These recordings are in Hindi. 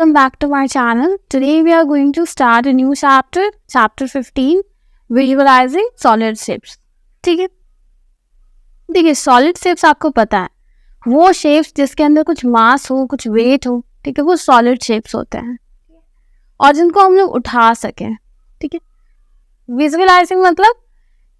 Welcome back to my channel. Today we are going to start a new chapter, chapter 15, visualizing solid shapes. ठीक है, देखिए सॉलिड शेप्स आपको पता है वो शेप्स जिसके अंदर कुछ मास हो, कुछ वेट हो, ठीक है, वो सॉलिड शेप्स होते हैं और जिनको हम लोग उठा सकें. ठीक है, विजुअलाइजिंग मतलब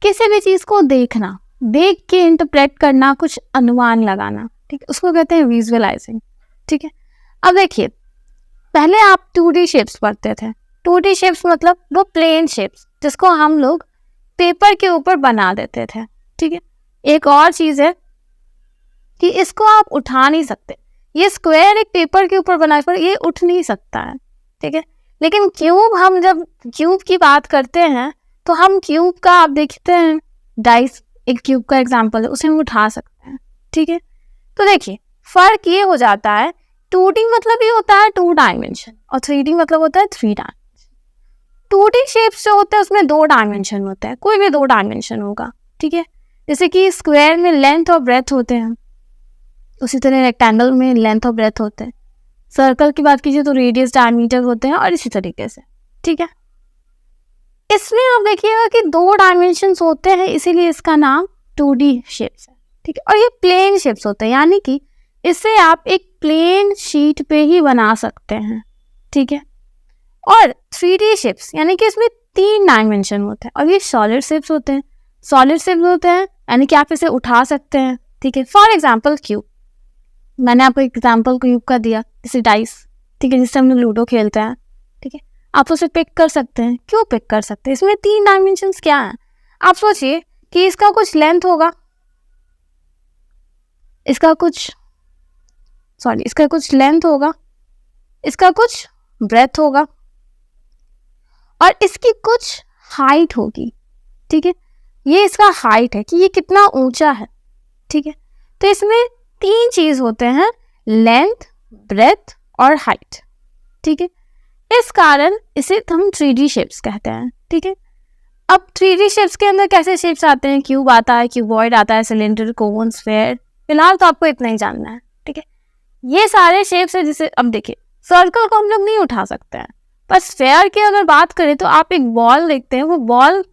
किसी भी चीज को देखना, देख के इंटरप्रेट करना, कुछ अनुमान लगाना. ठीक है, उसको कहते हैं विजुअलाइजिंग. ठीक है, अब देखिए पहले आप 2D शेप्स पढ़ते थे. 2D शेप्स मतलब वो प्लेन शेप्स जिसको हम लोग पेपर के ऊपर बना देते थे. ठीक है, एक और चीज है कि इसको आप उठा नहीं सकते. ये स्क्वायर एक पेपर के ऊपर बना, पर ये उठ नहीं सकता है. ठीक है, लेकिन क्यूब, हम जब क्यूब की बात करते हैं तो हम क्यूब का, आप देखते हैं डाइस एक क्यूब का एग्जाम्पल है, उसे हम उठा सकते हैं. ठीक है, तो देखिए फर्क ये हो जाता है, 2D मतलब ये होता है 2 डायमेंशन और 3D मतलब होता है 3 डायमेंशन. 2D शेप्स जो होता है उसमें 2 डायमेंशन होता है, कोई भी 2 डायमेंशन होगा. ठीक है, जैसे कि स्क्वायर में लेंथ और ब्रेथ होते हैं, उसी तरह रेक्टेंगल में लेंथ और ब्रेथ होते हैं. सर्कल की बात कीजिए तो रेडियस, डायमीटर होते हैं और इसी तरीके से. ठीक है, इसमें आप देखिएगा कि 2 डायमेंशंस होते हैं, इसीलिए इसका नाम 2D शेप्स है. ठीक है, और ये प्लेन शेप्स होते हैं, यानी कि इसे आप एक प्लेन शीट पे ही बना सकते हैं. ठीक है, और 3D शेप्स यानी कि इसमें 3 डायमेंशन होते हैं और ये सॉलिड शेप्स होते हैं. सॉलिड शेप्स होते हैं यानी कि आप इसे उठा सकते हैं. ठीक है, फॉर एग्जांपल क्यूब, मैंने आपको एग्जांपल क्यूब का दिया, जैसे डाइस. ठीक है, जिससे हम लोग लूडो खेलते हैं. ठीक है, आप उसे पिक कर सकते हैं. क्यों पिक कर सकते हैं? इसमें 3 डायमेंशंस क्या हैं? आप सोचिए कि इसका कुछ लेंथ होगा, इसका कुछ लेंथ होगा, इसका कुछ ब्रेथ होगा और इसकी कुछ हाइट होगी. ठीक है, ये इसका हाइट है कि ये कितना ऊंचा है. ठीक है, तो इसमें 3 चीज होते हैं, लेंथ, ब्रेथ और हाइट. ठीक है, इस कारण इसे हम 3D शेप्स कहते हैं. ठीक है, अब 3D शेप्स के अंदर कैसे शेप्स आते हैं? क्यूब आता है, क्यूबॉइड आता है, सिलेंडर, कोन, स्फेयर. फिलहाल तो आपको इतना ही जानना है. ठीक है, ये सारे शेप्स है. जिसे अब देखिए सर्कल को हम लोग नहीं उठा सकते हैं, पर स्फेयर की अगर बात करें तो आप एक बॉल देखते हैं, वो बॉल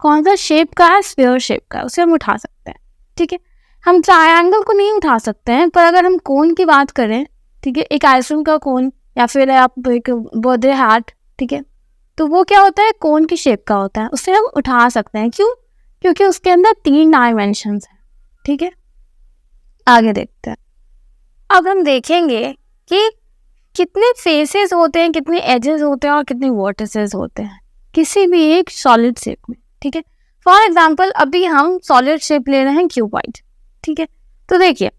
कौन सा शेप का है? स्फेयर शेप का है, उसे हम उठा सकते हैं. ठीक है, हम ट्रायंगल को नहीं उठा सकते हैं, पर अगर हम कोन की बात करें, ठीक है, एक आइसक्रीम का कोन या फिर आप एक बर्थडे हार्ट, ठीक है, तो वो क्या होता है? कोन की शेप का होता है, उसे हम उठा सकते हैं. क्यों? क्योंकि उसके अंदर 3 डायमेंशंस हैं. ठीक है, आगे देखते हैं. अब हम देखेंगे कि कितने फेसेस होते हैं, कितने एजेस होते हैं और कितने वर्टिसेस होते हैं किसी भी एक सॉलिड शेप में. ठीक है, फॉर एग्जांपल अभी हम सॉलिड शेप ले रहे हैं क्यूबॉइड. ठीक है, तो देखिए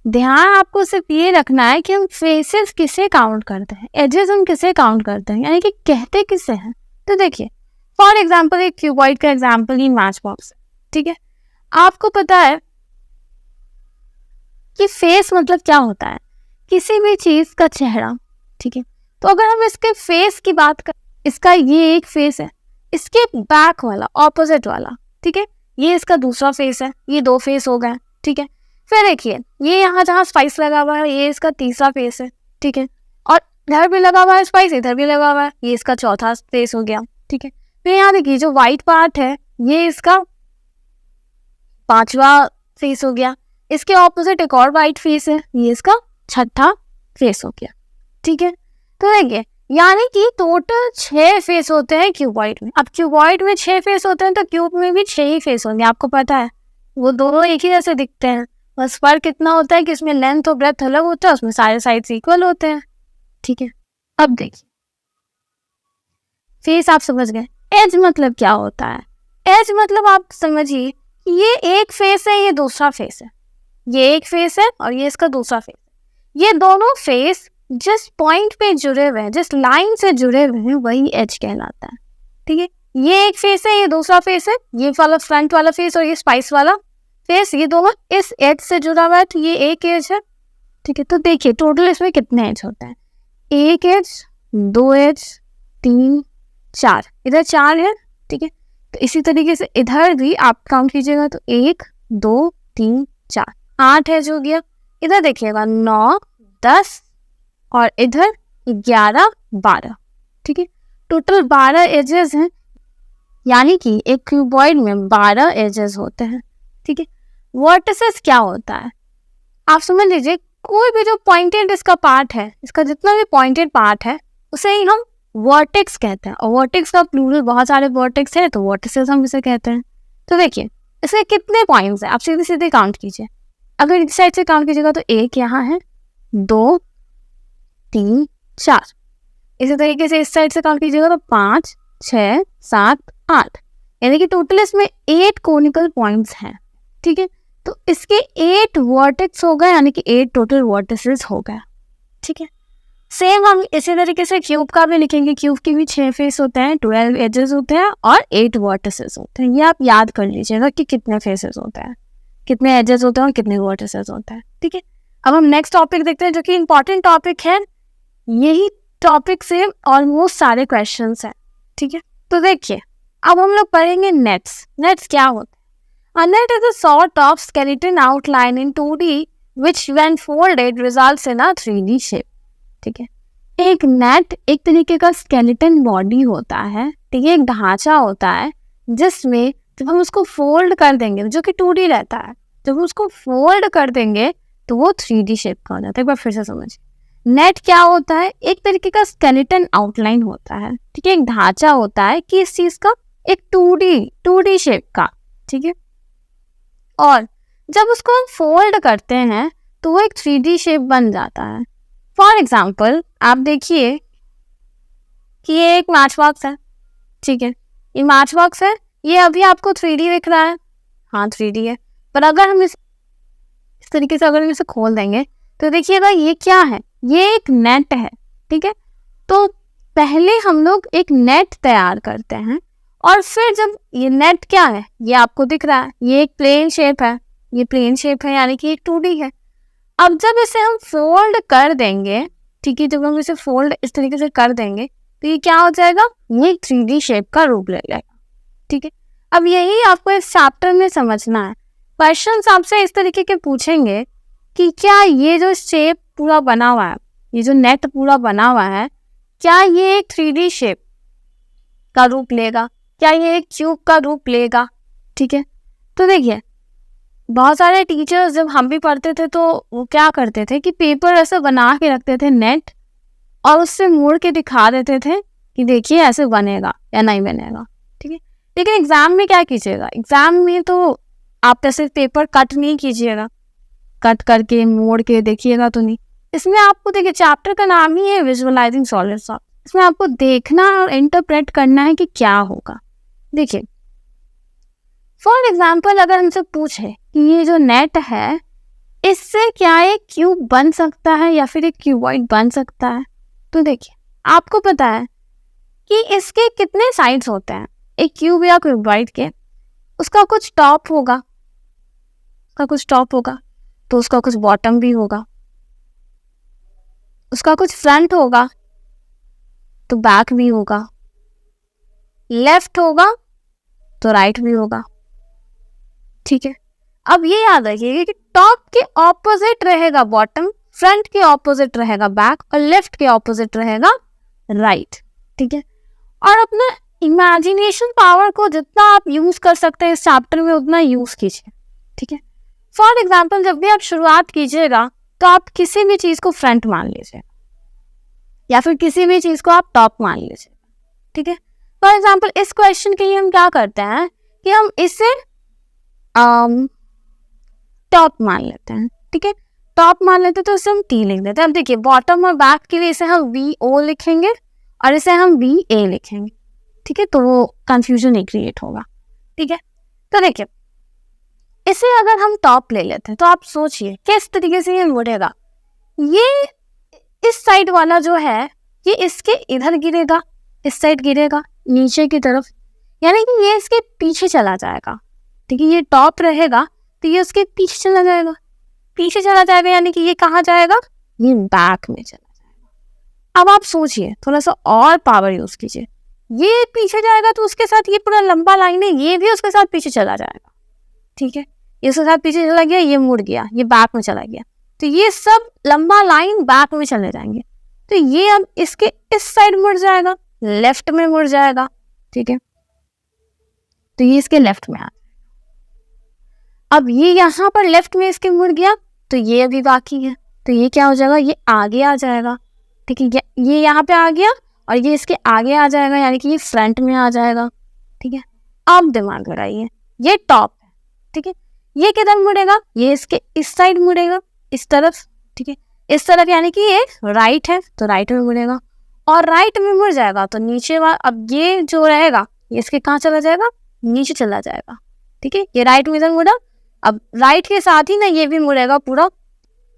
ध्यान आपको सिर्फ ये रखना है कि हम फेसेस किसे काउंट करते हैं, एजेस हम किसे काउंट करते हैं, यानी कि कहते किसे हैं. तो देखिए फॉर एग्जांपल एक क्यूबॉइड का एग्जांपल ही मैच बॉक्स है. ठीक है, आपको पता है कि फेस मतलब क्या होता है? किसी भी चीज का चेहरा. ठीक है, तो अगर हम इसके फेस की बात करें, इसका ये एक फेस है, इसके बैक वाला, ऑपोजिट वाला, ठीक है, ये इसका दूसरा फेस है. ये 2 फेस हो गए. ठीक है, फिर देखिए ये यहाँ जहाँ स्पाइस लगा हुआ है, ये इसका तीसरा फेस है. ठीक है, और इधर भी लगा हुआ है स्पाइस, इधर भी लगा हुआ है, ये इसका चौथा फेस हो गया. ठीक है, फिर यहाँ देखिए जो व्हाइट पार्ट है, ये इसका 5वां फेस हो गया. इसके ऑपोजिट एक और व्हाइट फेस है, ये इसका 6ठा फेस हो गया. ठीक है, तो देखिए यानी कि टोटल 6 फेस होते हैं क्यूबॉइड में. अब क्यूबॉइड में 6 फेस होते हैं तो क्यूब में भी 6 ही फेस होंगे. आपको पता है वो दोनों एक ही जैसे दिखते हैं, बस फर्क इतना होता है कि इसमें लेंथ और ब्रेथ अलग होता है, उसमें सारे साइड्स इक्वल होते हैं. ठीक है, अब देखिए फेस आप समझ गए. एज मतलब क्या होता है? एज मतलब आप समझिए ये एक फेस है, ये दूसरा फेस है, ये एक फेस है और ये इसका दूसरा फेस. ये दोनों फेस जिस पॉइंट पे जुड़े हुए हैं, जिस लाइन से जुड़े हुए हैं, वही एज कहलाता है. ठीक है, ये एक फेस है, ये दूसरा फेस है, ये वाला फ्रंट वाला फेस और ये स्पाइस वाला फेस, ये दोनों इस एज से जुड़ा हुआ है, तो ये एक एज है. ठीक है, तो देखिए टोटल इसमें कितने एज होते हैं? 1 एज, 2 एज, 3, 4, इधर 4 है. ठीक है, तो इसी तरीके से इधर भी आप काउंट कीजिएगा तो 1, 2, 3, 4, 8 एज हो गया. इधर देखिएगा 9, 10 और इधर 11, 12, ठीक है। टोटल 12 एजेस हैं, यानी कि एक क्यूबॉइड में 12 एजेस होते हैं, ठीक है। वर्टिसेस क्या होता है, आप समझ लीजिए कोई भी जो पॉइंटेड इसका पार्ट है, इसका जितना भी पॉइंटेड पार्ट है उसे ही हम वर्टेक्स कहते हैं, और वर्टेक्स का प्लूरल बहुत सारे वर्टेक्स है तो वर्टिसेस हम इसे कहते हैं। तो देखिए इसके कितने पॉइंट्स हैं, आप सीधे सीधे काउंट कीजिए। अगर इस साइड से काउंट कीजिएगा तो एक यहाँ है, 2, 3, 4। इसी तरीके से इस साइड से काउंट कीजिएगा तो 5, 6, 7, 8, यानी कि टोटल इसमें 8 कोनिकल पॉइंट्स हैं, ठीक है। तो इसके 8 वर्टेक्स हो गए, यानी कि 8 टोटल वर्टिसेस हो गए, ठीक है। सेम हम इसी तरीके से क्यूब का भी लिखेंगे। क्यूब के भी 6 फेस होते हैं, 12 एजेस होते हैं और 8 वर्टिसेस होते हैं। ये आप याद कर लीजिएगा कि कितने फेसेस होते हैं, कितने एजेस होते हैं और कितने वर्टिसेस होते हैं, ठीक है। अब हम नेक्स्ट टॉपिक देखते हैं जो कि इंपॉर्टेंट टॉपिक है। यही टॉपिक से ऑलमोस्ट सारे क्वेश्चंस हैं, ठीक है। तो देखिए अब हम लोग पढ़ेंगे नेट्स। नेट्स क्या होते हैं? A net is a sort of skeleton outline in 2D which when folded results in a 3D shape, ठीक है। एक नेट एक तरीके का स्केलेटन बॉडी होता है, ठीक है, एक ढांचा होता है जिसमें जब हम उसको फोल्ड कर देंगे, जो कि 2D रहता है, जब हम उसको फोल्ड कर देंगे तो वो 3D शेप का हो जाता है। एक बार फिर से समझिए, नेट क्या होता है? एक तरीके का स्केलेटन आउटलाइन होता है, ठीक है, एक ढांचा होता है कि इस चीज का एक 2D शेप का, ठीक है। और जब उसको हम फोल्ड करते हैं तो वो एक 3D शेप बन जाता है। फॉर एग्जाम्पल आप देखिए कि ये एक मैच बॉक्स है, ठीक है, ये मैच बॉक्स है, ये अभी आपको 3D दिख रहा है, हाँ 3D है, पर अगर हम इस तरीके से अगर हम इसे खोल देंगे तो देखिएगा ये क्या है, ये एक नेट है, ठीक है। तो पहले हम लोग एक नेट तैयार करते हैं और फिर जब ये नेट क्या है, ये आपको दिख रहा है, ये एक प्लेन शेप है, ये प्लेन शेप है यानी कि एक 2D है। अब जब इसे हम फोल्ड कर देंगे, ठीक है, जब हम इसे फोल्ड इस तरीके से कर देंगे तो ये क्या हो जाएगा, ये 3D शेप का रूप ले लेगा, ठीक है। अब यही आपको इस चैप्टर में समझना है। क्वेश्चंस आपसे इस तरीके के पूछेंगे कि क्या ये जो शेप पूरा बना हुआ है, ये जो नेट पूरा बना हुआ है, क्या ये एक 3D शेप का रूप लेगा, क्या ये एक क्यूब का रूप लेगा, ठीक है। तो देखिए बहुत सारे टीचर्स जब हम भी पढ़ते थे तो वो क्या करते थे कि पेपर ऐसे बना के रखते थे नेट और उससे मोड़ के दिखा देते थे कि देखिए ऐसे बनेगा या नहीं बनेगा, ठीक है। लेकिन एग्जाम में क्या कीजिएगा, एग्जाम में तो आप ऐसे पेपर कट नहीं कीजिएगा, कट करके मोड़ के देखिएगा तो नहीं। इसमें आपको देखिए चैप्टर का नाम ही है विजुअलाइजिंग सॉलिड्स, इसमें आपको देखना और इंटरप्रेट करना है कि क्या होगा। देखिए फॉर एग्जाम्पल अगर हमसे पूछे कि ये जो नेट है इससे क्या एक क्यूब बन सकता है या फिर एक क्यूबॉइड बन सकता है, तो देखिए आपको पता है कि इसके कितने साइड्स होते हैं, एक क्यूब या क्यूबॉइड के, उसका कुछ टॉप होगा, उसका कुछ टॉप होगा तो उसका कुछ बॉटम भी होगा, उसका कुछ फ्रंट होगा तो बैक भी होगा, लेफ्ट होगा तो राइट भी होगा, ठीक है। अब ये याद रखिएगा कि टॉप के ऑपोजिट रहेगा बॉटम, फ्रंट के ऑपोजिट रहेगा बैक और लेफ्ट के ऑपोजिट रहेगा राइट, ठीक है। और अपना इमेजिनेशन पावर को जितना आप यूज कर सकते हैं इस चैप्टर में उतना यूज कीजिए, ठीक है। फॉर एग्जाम्पल जब भी आप शुरुआत कीजिएगा तो आप किसी भी चीज को फ्रंट मान लीजिए या फिर किसी भी चीज को आप टॉप मान लीजिए, ठीक है। फॉर एग्जाम्पल इस क्वेश्चन के लिए हम क्या करते हैं कि हम इसे टॉप मान लेते हैं, ठीक है, टॉप मान लेते हैं तो इसे हम टी लिख देते हैं। अब देखिए बॉटम और बैक के लिए इसे हम VO लिखेंगे और इसे हम VA लिखेंगे, ठीक है, तो वो कंफ्यूजन नहीं क्रिएट होगा, ठीक है। तो देखिए इसे अगर हम टॉप ले लेते हैं तो आप सोचिए किस तरीके से ये मुड़ेगा, ये इस साइड वाला जो है ये इसके इधर गिरेगा, इस साइड गिरेगा नीचे की तरफ, यानी कि ये इसके पीछे चला जाएगा, ठीक है। ये टॉप रहेगा तो ये उसके पीछे चला जाएगा, पीछे चला जाएगा यानी कि ये कहाँ जाएगा, ये बैक में चला जाएगा। अब आप सोचिए थोड़ा सा और पावर यूज कीजिए, ये पीछे जाएगा तो उसके साथ ये पूरा लंबा लाइन है ये भी उसके साथ पीछे चला जाएगा, ठीक है, ये उसके साथ पीछे चला गया, ये मुड़ गया, ये बैक में चला गया, तो ये सब लंबा लाइन बैक में चले जाएंगे। तो ये अब इसके इस साइड मुड़ जाएगा, लेफ्ट में मुड़ जाएगा, ठीक है। तो ये इसके लेफ्ट में आ, अब ये यहाँ पर लेफ्ट में इसके मुड़ गया, तो ये अभी बाकी है, तो ये क्या हो जाएगा, ये आगे आ जाएगा, ठीक है। ये यहाँ पे आ गया और ये इसके आगे आ जाएगा, यानी कि ये फ्रंट में आ जाएगा, ठीक है। अब दिमाग लगाइए, ये टॉप है, ठीक है। ये किधर मुड़ेगा, ये इसके इस साइड मुड़ेगा, इस तरफ, ठीक है। इस तरफ यानी कि ये राइट है, तो राइट में मुड़ेगा, और राइट में मुड़ जाएगा तो नीचे वाला, अब ये जो रहेगा ये इसके कहाँ चला जाएगा, नीचे चला जाएगा, ठीक है। ये राइट में इधर मुड़ा, अब राइट के साथ ही ना ये भी मुड़ेगा पूरा,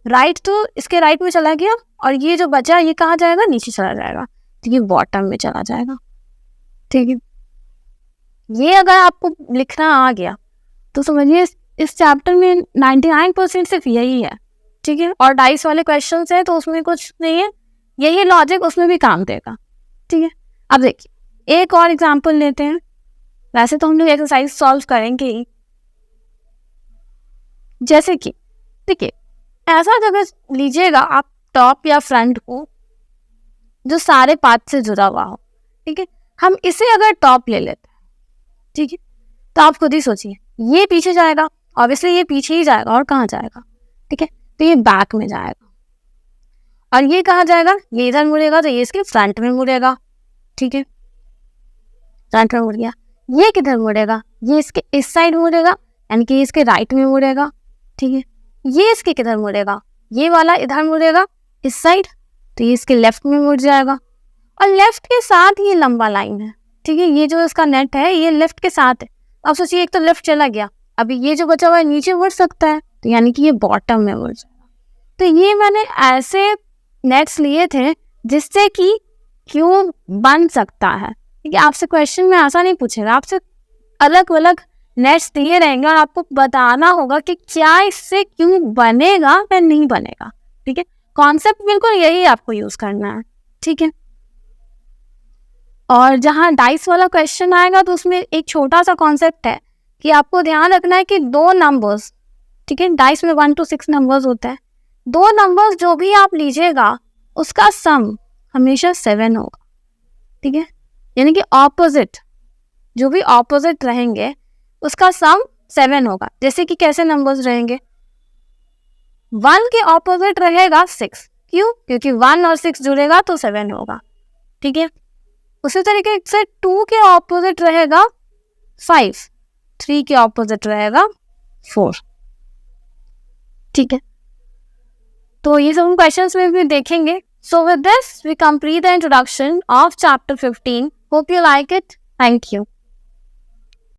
राइट तो इसके राइट में चला गया, और ये जो बचा ये कहाँ जाएगा, नीचे चला जाएगा, तो ये बॉटम में चला जाएगा, ठीक है। ये अगर आपको लिखना आ गया तो समझिए इस चैप्टर में 99% सिर्फ यही है, ठीक है। और डाइस वाले क्वेश्चंस है तो उसमें कुछ नहीं है, यही लॉजिक उसमें भी काम देगा, ठीक है। अब देखिए एक और एग्जांपल लेते हैं, वैसे तो हम लोग एक्सरसाइज सॉल्व करेंगे ही, जैसे कि देखिए ऐसा जगह लीजिएगा आप टॉप या फ्रंट को जो सारे पार्ट से जुड़ा हुआ हो, ठीक है। हम इसे अगर टॉप ले लेते हैं, ठीक है, तो आप खुद ही सोचिए ये पीछे जाएगा, ऑब्वियसली ये पीछे ही जाएगा, और कहाँ जाएगा, ठीक है, तो ये बैक में जाएगा, और ये कहाँ जाएगा, ये इधर मुड़ेगा, तो ये इसके फ्रंट में मुड़ेगा, ठीक है, फ्रंट में मुड़ गया। ये किधर मुड़ेगा, ये इसके इस साइड मुड़ेगा, यानी कि इसके राइट में मुड़ेगा, ठीक है। ये इसके किधर मुड़ेगा, ये वाला इधर मुड़ेगा इस साइड, तो ये इसके लेफ्ट में मुड़ जाएगा, और लेफ्ट के साथ ये लंबा लाइन है, ठीक है। ये जो इसका नेट है ये लेफ्ट के साथ है। अब सोचिए एक तो लेफ्ट चला गया, अभी ये जो बचा हुआ है नीचे मुड़ सकता है, तो यानी कि ये बॉटम में मुड़ जाएगा। तो ये मैंने ऐसे नेट्स लिए थे जिससे कि क्यों बन सकता है, ठीक है। आपसे क्वेश्चन में ऐसा नहीं पूछेगा, आपसे अलग अलग नेट्स दिए रहेंगे और आपको बताना होगा कि क्या इससे क्यों बनेगा या नहीं बनेगा, ठीक है। कॉन्सेप्ट बिल्कुल यही आपको यूज करना है, ठीक है। और जहाँ डाइस वाला क्वेश्चन आएगा तो उसमें एक छोटा सा कॉन्सेप्ट है कि आपको ध्यान रखना है कि दो नंबर्स, ठीक है, डाइस में 1 to 6 नंबर्स होते हैं, दो नंबर्स जो भी आप लीजिएगा उसका सम हमेशा 7 होगा, ठीक है। यानी कि ऑपोजिट, जो भी ऑपोजिट रहेंगे उसका सम 7 होगा। जैसे कि कैसे नंबर्स रहेंगे, 1 के ऑपोजिट रहेगा 6, क्यों, क्योंकि 1 और 6 जुड़ेगा तो 7 होगा, ठीक है। उसी तरीके से 2 के ऑपोजिट रहेगा 5, 3 के ऑपोजिट रहेगा 4, ठीक है। तो ये सब हम क्वेश्चंस में भी देखेंगे। So with this we complete the introduction of chapter 15. Hope you like it. Thank you.